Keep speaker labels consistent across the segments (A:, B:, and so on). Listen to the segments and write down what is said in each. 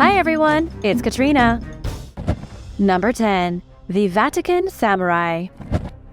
A: Hi everyone, it's Katrina. Number 10. The Vatican Samurai.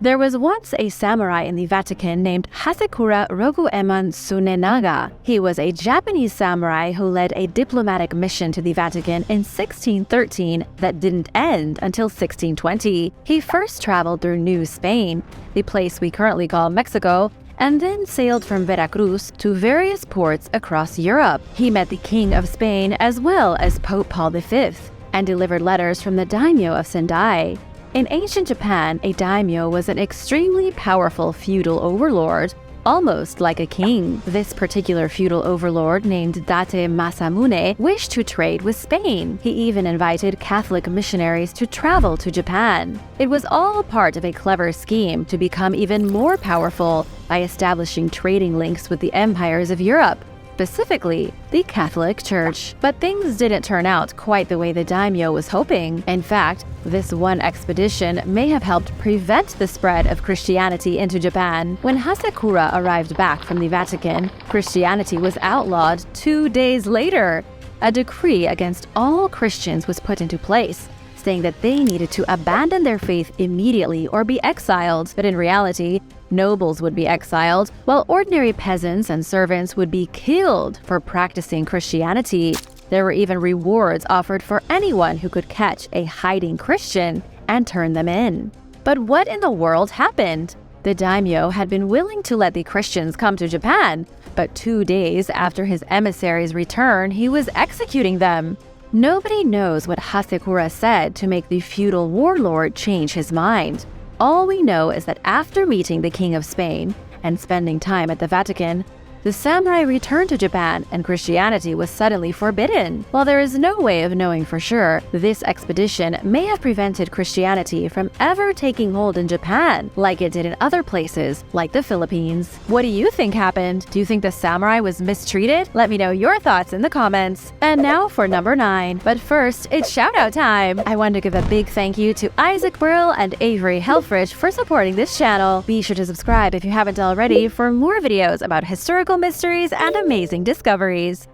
A: There was once a samurai in the Vatican named Hasekura Rokuemon Tsunenaga. He was a Japanese samurai who led a diplomatic mission to the Vatican in 1613 that didn't end until 1620. He first traveled through New Spain, the place we currently call Mexico, and then sailed from Veracruz to various ports across Europe. He met the King of Spain as well as Pope Paul V, and delivered letters from the daimyo of Sendai. In ancient Japan, a daimyo was an extremely powerful feudal overlord, almost like a king. This particular feudal overlord, named Date Masamune, wished to trade with Spain. He even invited Catholic missionaries to travel to Japan. It was all part of a clever scheme to become even more powerful by establishing trading links with the empires of Europe, specifically the Catholic Church. But things didn't turn out quite the way the daimyo was hoping. In fact, this one expedition may have helped prevent the spread of Christianity into Japan. When Hasekura arrived back from the Vatican, Christianity was outlawed 2 days later. A decree against all Christians was put into place, saying that they needed to abandon their faith immediately or be exiled. But in reality, nobles would be exiled, while ordinary peasants and servants would be killed for practicing Christianity. There were even rewards offered for anyone who could catch a hiding Christian and turn them in. But what in the world happened? The daimyo had been willing to let the Christians come to Japan, but 2 days after his emissaries' return, he was executing them. Nobody knows what Hasekura said to make the feudal warlord change his mind. All we know is that after meeting the King of Spain and spending time at the Vatican, the samurai returned to Japan and Christianity was suddenly forbidden. While there is no way of knowing for sure, this expedition may have prevented Christianity from ever taking hold in Japan, like it did in other places, like the Philippines. What do you think happened? Do you think the samurai was mistreated? Let me know your thoughts in the comments. And now for number 9. But first, it's shoutout time! I want to give a big thank you to Isaac Brill and Avery Helfrich for supporting this channel. Be sure to subscribe if you haven't already for more videos about historical mysteries and amazing discoveries.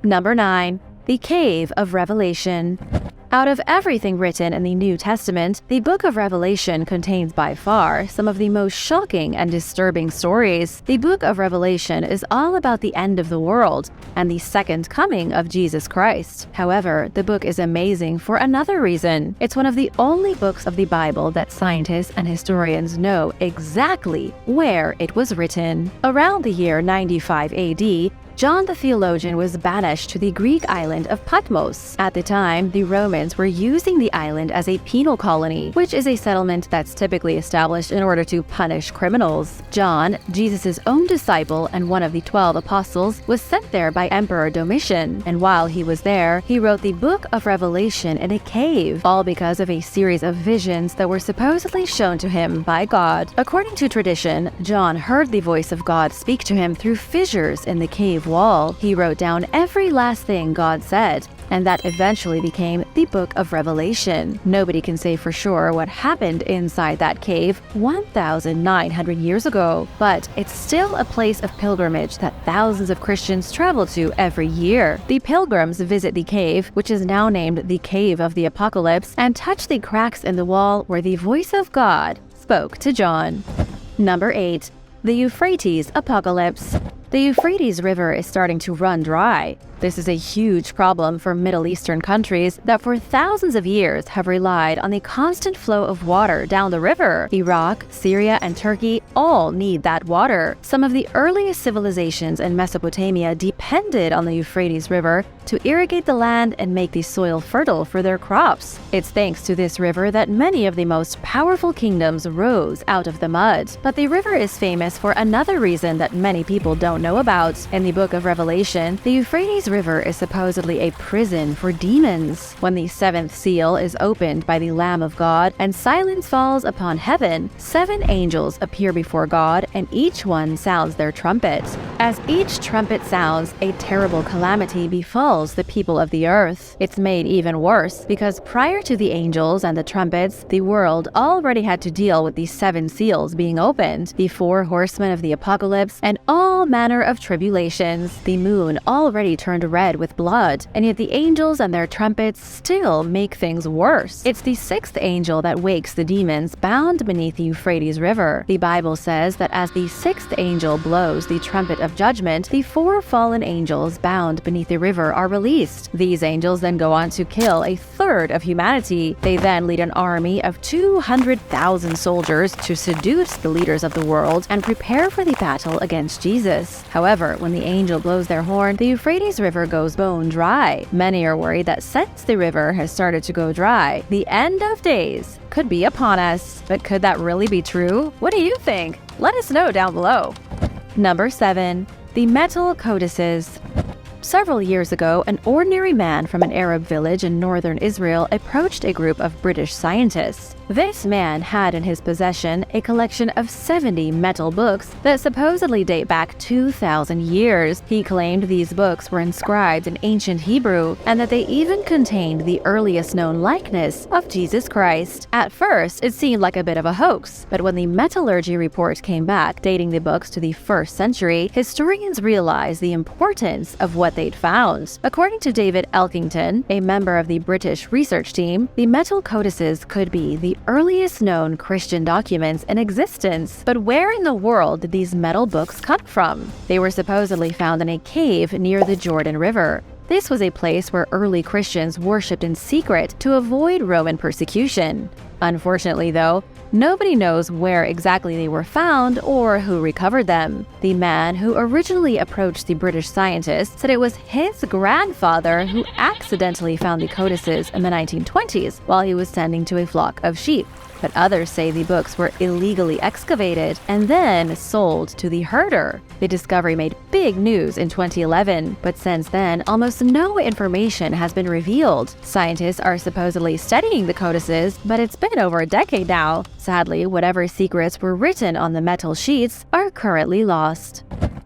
A: Number 9. The Cave of Revelation. Out of everything written in the New Testament, the Book of Revelation contains by far some of the most shocking and disturbing stories. The Book of Revelation is all about the end of the world and the second coming of Jesus Christ. However, the book is amazing for another reason. It's one of the only books of the Bible that scientists and historians know exactly where it was written. Around the year 95 AD, John the theologian was banished to the Greek island of Patmos. At the time, the Romans were using the island as a penal colony, which is a settlement that's typically established in order to punish criminals. John, Jesus' own disciple and one of the 12 apostles, was sent there by Emperor Domitian, and while he was there, he wrote the Book of Revelation in a cave, all because of a series of visions that were supposedly shown to him by God. According to tradition, John heard the voice of God speak to him through fissures in the cave wall. He wrote down every last thing God said, and that eventually became the Book of Revelation. Nobody can say for sure what happened inside that cave 1,900 years ago, but it's still a place of pilgrimage that thousands of Christians travel to every year. The pilgrims visit the cave, which is now named the Cave of the Apocalypse, and touch the cracks in the wall where the voice of God spoke to John. Number 8. The Euphrates Apocalypse. The Euphrates River is starting to run dry. This is a huge problem for Middle Eastern countries that for thousands of years have relied on the constant flow of water down the river. Iraq, Syria, and Turkey all need that water. Some of the earliest civilizations in Mesopotamia depended on the Euphrates River to irrigate the land and make the soil fertile for their crops. It's thanks to this river that many of the most powerful kingdoms rose out of the mud. But the river is famous for another reason that many people don't know about. In the Book of Revelation, the Euphrates River is supposedly a prison for demons. When the 7th seal is opened by the Lamb of God and silence falls upon heaven, 7 angels appear before God and each one sounds their trumpet. As each trumpet sounds, a terrible calamity befalls the people of the earth. It's made even worse because prior to the angels and the trumpets, the world already had to deal with the 7 seals being opened, the 4 horsemen of the apocalypse, and all manner of tribulations. The moon already turned turned red with blood, and yet the angels and their trumpets still make things worse. It's the sixth angel that wakes the demons bound beneath the Euphrates River. The Bible says that as the sixth angel blows the trumpet of judgment, the 4 fallen angels bound beneath the river are released. These angels then go on to kill a third of humanity. They then lead an army of 200,000 soldiers to seduce the leaders of the world and prepare for the battle against Jesus. However, when the angel blows their horn, the Euphrates River goes bone dry. Many are worried that since the river has started to go dry, the end of days could be upon us. But could that really be true? What do you think? Let us know down below. Number 7. The Metal Codices. Several years ago, an ordinary man from an Arab village in northern Israel approached a group of British scientists. This man had in his possession a collection of 70 metal books that supposedly date back 2,000 years. He claimed these books were inscribed in ancient Hebrew and that they even contained the earliest known likeness of Jesus Christ. At first, it seemed like a bit of a hoax, but when the metallurgy report came back dating the books to the 1st century, historians realized the importance of what they'd found. According to David Elkington, a member of the British research team, the Metal Codices could be the earliest known Christian documents in existence. But where in the world did these metal books come from? They were supposedly found in a cave near the Jordan River. This was a place where early Christians worshipped in secret to avoid Roman persecution. Unfortunately, though, nobody knows where exactly they were found or who recovered them. The man who originally approached the British scientists said it was his grandfather who accidentally found the codices in the 1920s while he was tending to a flock of sheep. But others say the books were illegally excavated and then sold to the herder. The discovery made big news in 2011, but since then, almost no information has been revealed. Scientists are supposedly studying the codices, but it's been over a decade now. Sadly, whatever secrets were written on the metal sheets are currently lost.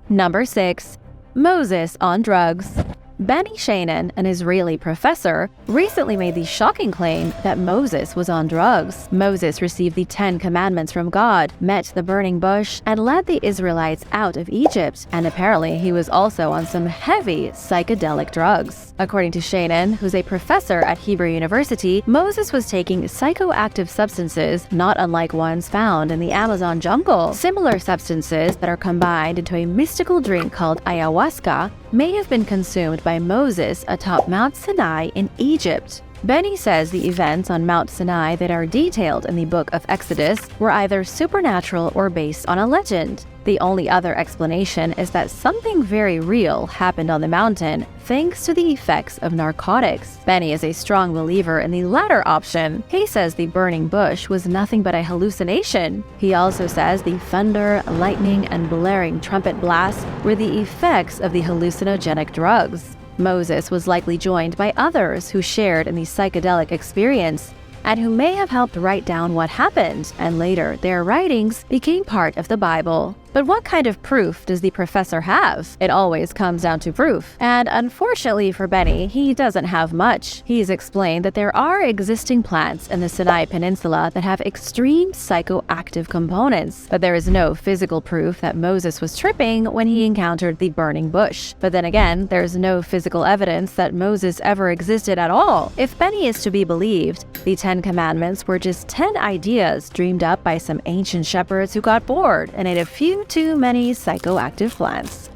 A: Number 6. Moses on drugs. Benny Shannon, an Israeli professor, recently made the shocking claim that Moses was on drugs. Moses received the 10 commandments from God, met the burning bush, and led the Israelites out of Egypt, and apparently he was also on some heavy psychedelic drugs. According to Shannon, who's a professor at Hebrew University, Moses was taking psychoactive substances not unlike ones found in the Amazon jungle. Similar substances that are combined into a mystical drink called ayahuasca may have been consumed by Moses atop Mount Sinai in Egypt. Benny says the events on Mount Sinai that are detailed in the book of Exodus were either supernatural or based on a legend. The only other explanation is that something very real happened on the mountain thanks to the effects of narcotics. Benny is a strong believer in the latter option. He says the burning bush was nothing but a hallucination. He also says the thunder, lightning, and blaring trumpet blasts were the effects of the hallucinogenic drugs. Moses was likely joined by others who shared in the psychedelic experience and who may have helped write down what happened, and later their writings became part of the Bible. But what kind of proof does the professor have? It always comes down to proof. And unfortunately for Benny, he doesn't have much. He's explained that there are existing plants in the Sinai Peninsula that have extreme psychoactive components, but there is no physical proof that Moses was tripping when he encountered the burning bush. But then again, there's no physical evidence that Moses ever existed at all. If Benny is to be believed, the 10 Commandments were just 10 ideas dreamed up by some ancient shepherds who got bored and ate a few too many psychoactive plants.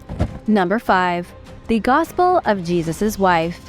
A: Number 5. The Gospel of Jesus' Wife.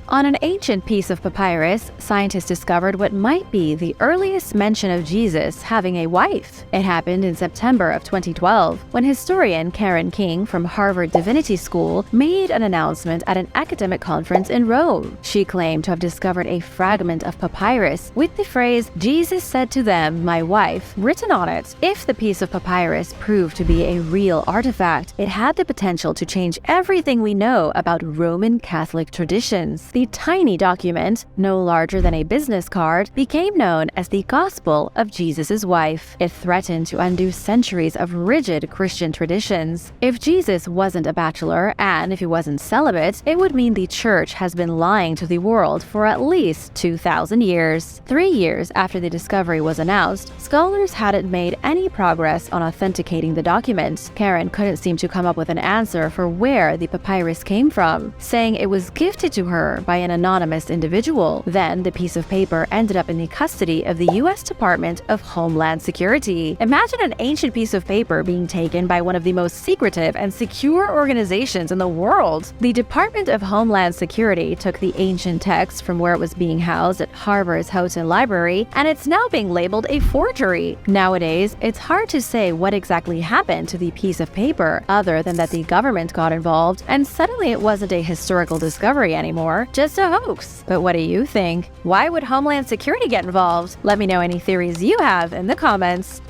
A: On an ancient piece of papyrus, scientists discovered what might be the earliest mention of Jesus having a wife. It happened in September of 2012, when historian Karen King from Harvard Divinity School made an announcement at an academic conference in Rome. She claimed to have discovered a fragment of papyrus with the phrase, "Jesus said to them, my wife," written on it. If the piece of papyrus proved to be a real artifact, it had the potential to change everything we know about Roman Catholic traditions. The The tiny document, no larger than a business card, became known as the Gospel of Jesus' wife. It threatened to undo centuries of rigid Christian traditions. If Jesus wasn't a bachelor, and if he wasn't celibate, it would mean the church has been lying to the world for at least 2,000 years. 3 years after the discovery was announced, scholars hadn't made any progress on authenticating the document. Karen couldn't seem to come up with an answer for where the papyrus came from, saying it was gifted to her by an anonymous individual. Then the piece of paper ended up in the custody of the U.S. Department of Homeland Security. Imagine an ancient piece of paper being taken by one of the most secretive and secure organizations in the world. The Department of Homeland Security took the ancient text from where it was being housed at Harvard's Houghton Library, and it's now being labeled a forgery. Nowadays, it's hard to say what exactly happened to the piece of paper, other than that the government got involved, and suddenly it wasn't a historical discovery anymore, just a hoax. But what do you think? Why would Homeland Security get involved? Let me know any theories you have in the comments.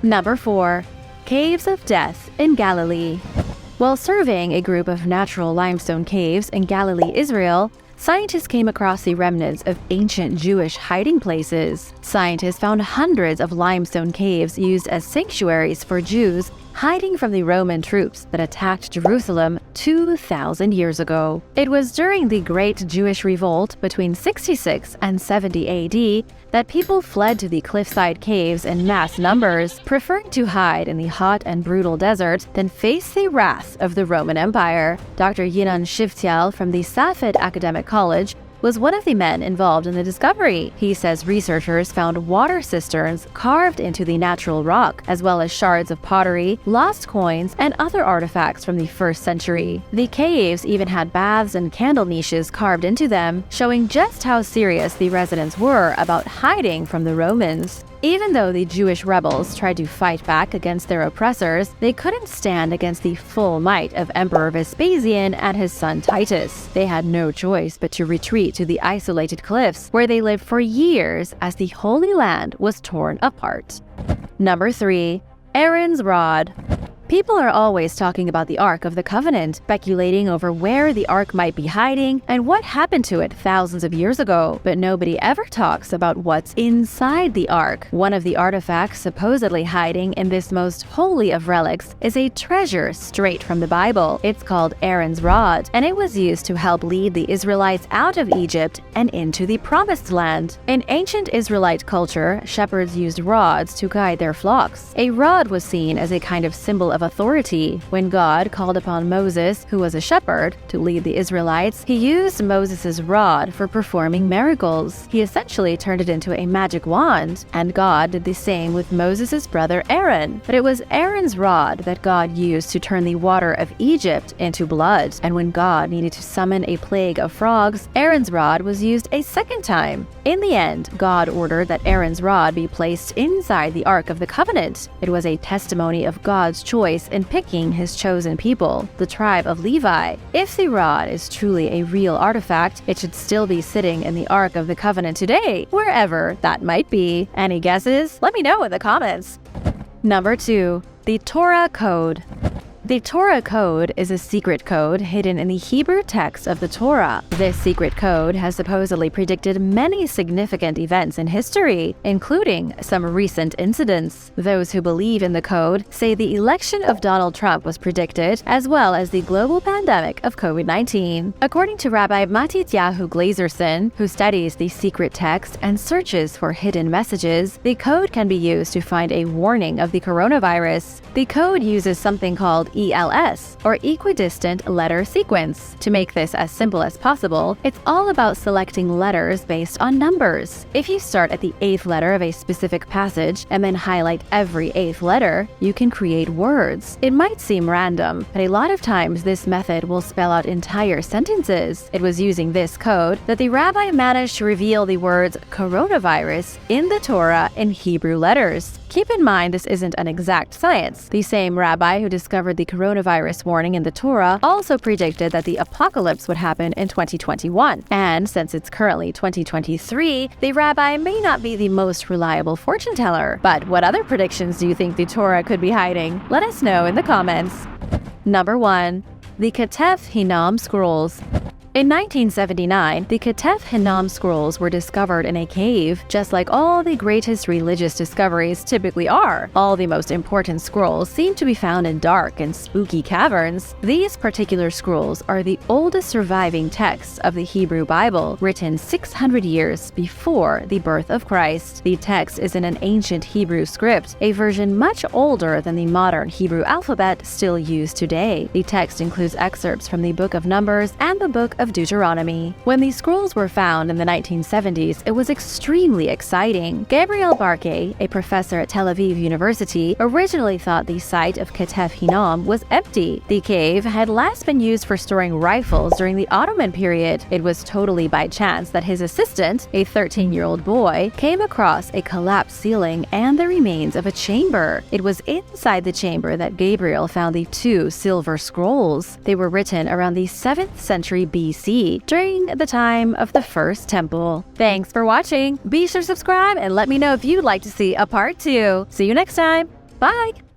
A: Number 4. Caves of Death in Galilee. While surveying a group of natural limestone caves in Galilee, Israel, scientists came across the remnants of ancient Jewish hiding places. Scientists found hundreds of limestone caves used as sanctuaries for Jews hiding from the Roman troops that attacked Jerusalem 2,000 years ago. It was during the Great Jewish Revolt between 66 and 70 AD that people fled to the cliffside caves in mass numbers, preferring to hide in the hot and brutal desert than face the wrath of the Roman Empire. Dr. Yinan Shiftiel from the Safed Academic College was one of the men involved in the discovery. He says researchers found water cisterns carved into the natural rock, as well as shards of pottery, lost coins, and other artifacts from the 1st century. The caves even had baths and candle niches carved into them, showing just how serious the residents were about hiding from the Romans. Even though the Jewish rebels tried to fight back against their oppressors, they couldn't stand against the full might of Emperor Vespasian and his son Titus. They had no choice but to retreat to the isolated cliffs, where they lived for years as the Holy Land was torn apart. Number 3. Aaron's Rod. People are always talking about the Ark of the Covenant, speculating over where the Ark might be hiding and what happened to it thousands of years ago, but nobody ever talks about what's inside the Ark. One of the artifacts supposedly hiding in this most holy of relics is a treasure straight from the Bible. It's called Aaron's Rod, and it was used to help lead the Israelites out of Egypt and into the Promised Land. In ancient Israelite culture, shepherds used rods to guide their flocks. A rod was seen as a kind of symbol of authority. When God called upon Moses, who was a shepherd, to lead the Israelites, he used Moses' rod for performing miracles. He essentially turned it into a magic wand, and God did the same with Moses' brother Aaron. But it was Aaron's rod that God used to turn the water of Egypt into blood, and when God needed to summon a plague of frogs, Aaron's rod was used a second time. In the end, God ordered that Aaron's rod be placed inside the Ark of the Covenant. It was a testimony of God's choice in picking his chosen people, the tribe of Levi. If the rod is truly a real artifact, it should still be sitting in the Ark of the Covenant today, wherever that might be. Any guesses? Let me know in the comments. Number 2. The Torah Code. The Torah Code is a secret code hidden in the Hebrew text of the Torah. This secret code has supposedly predicted many significant events in history, including some recent incidents. Those who believe in the code say the election of Donald Trump was predicted, as well as the global pandemic of COVID-19. According to Rabbi Matityahu Glazerson, who studies the secret text and searches for hidden messages, the code can be used to find a warning of the coronavirus. The code uses something called ELS, or equidistant letter sequence. To make this as simple as possible, it's all about selecting letters based on numbers. If you start at the 8th letter of a specific passage and then highlight every 8th letter, you can create words. It might seem random, but a lot of times this method will spell out entire sentences. It was using this code that the rabbi managed to reveal the words coronavirus in the Torah in Hebrew letters. Keep in mind this isn't an exact science. The same rabbi who discovered the coronavirus warning in the Torah also predicted that the apocalypse would happen in 2021. And since it's currently 2023, the rabbi may not be the most reliable fortune teller. But what other predictions do you think the Torah could be hiding? Let us know in the comments. Number 1. The Katif Hinam Scrolls. In 1979, the Katif Hinam scrolls were discovered in a cave, just like all the greatest religious discoveries typically are. All the most important scrolls seem to be found in dark and spooky caverns. These particular scrolls are the oldest surviving texts of the Hebrew Bible, written 600 years before the birth of Christ. The text is in an ancient Hebrew script, a version much older than the modern Hebrew alphabet still used today. The text includes excerpts from the Book of Numbers and the Book of Deuteronomy. When these scrolls were found in the 1970s, it was extremely exciting. Gabriel Barkay, a professor at Tel Aviv University, originally thought the site of Katif Hinam was empty. The cave had last been used for storing rifles during the Ottoman period. It was totally by chance that his assistant, a 13-year-old boy, came across a collapsed ceiling and the remains of a chamber. It was inside the chamber that Gabriel found the 2 silver scrolls. They were written around the 7th century BC, during the time of the First Temple. Thanks for watching! Be sure to subscribe and let me know if you'd like to see a part 2. See you next time! Bye!